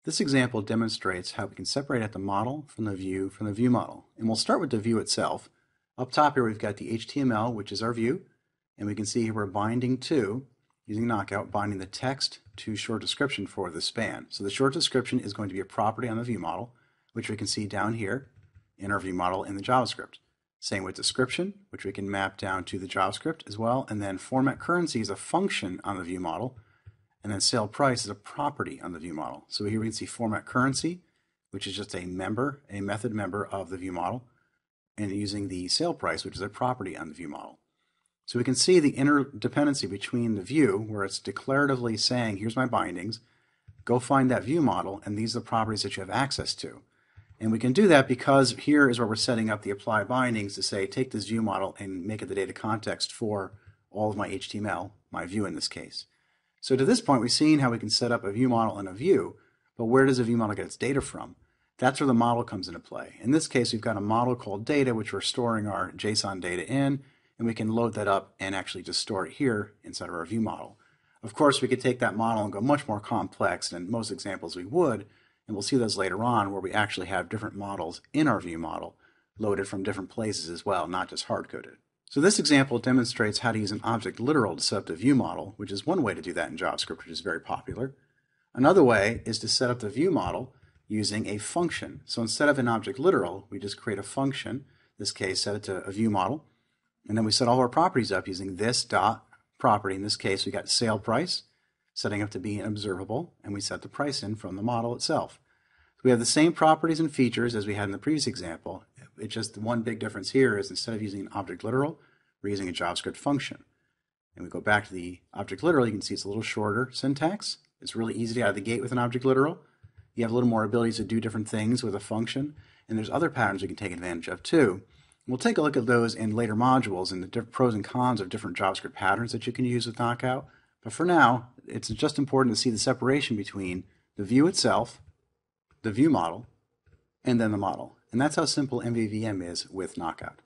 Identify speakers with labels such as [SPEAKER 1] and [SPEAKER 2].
[SPEAKER 1] This example demonstrates how we can separate out the model from the view model. And we'll start with the view itself. Up top here we've got the HTML, which is our view, and we can see here we're binding to, using Knockout, binding the text to short description for the span. So the short description is going to be a property on the view model, which we can see down here in our view model in the JavaScript. Same with description, which we can map down to the JavaScript as well, and then format currency is a function on the view model, and then sale price is a property on the view model. So here we can see format currency, which is just a method member of the view model, and using the sale price, which is a property on the view model. So we can see the interdependency between the view, where it's declaratively saying, here's my bindings, go find that view model, and these are the properties that you have access to. And we can do that because here is where we're setting up the apply bindings to say, take this view model and make it the data context for all of my HTML, my view in this case. So to this point, we've seen how we can set up a view model and a view, but where does a view model get its data from? That's where the model comes into play. In this case, we've got a model called data, which we're storing our JSON data in, and we can load that up and actually just store it here inside of our view model. Of course, we could take that model and go much more complex than most examples we would, and we'll see those later on where we actually have different models in our view model loaded from different places as well, not just hard-coded. So this example demonstrates how to use an object literal to set up the view model, which is one way to do that in JavaScript, which is very popular. Another way is to set up the view model using a function. So instead of an object literal, we just create a function, in this case set it to a view model, and then we set all our properties up using this dot property. In this case, we got sale price, setting up to be an observable, and we set the price in from the model itself. So we have the same properties and features as we had in the previous example. It's just the one big difference here is instead of using an object literal, we're using a JavaScript function. And we go back to the object literal, you can see it's a little shorter syntax. It's really easy to get out of the gate with an object literal. You have a little more ability to do different things with a function, and there's other patterns we can take advantage of too. We'll take a look at those in later modules and the pros and cons of different JavaScript patterns that you can use with Knockout. But for now, it's just important to see the separation between the view itself, the view model, and then the model. And that's how simple MVVM is with Knockout.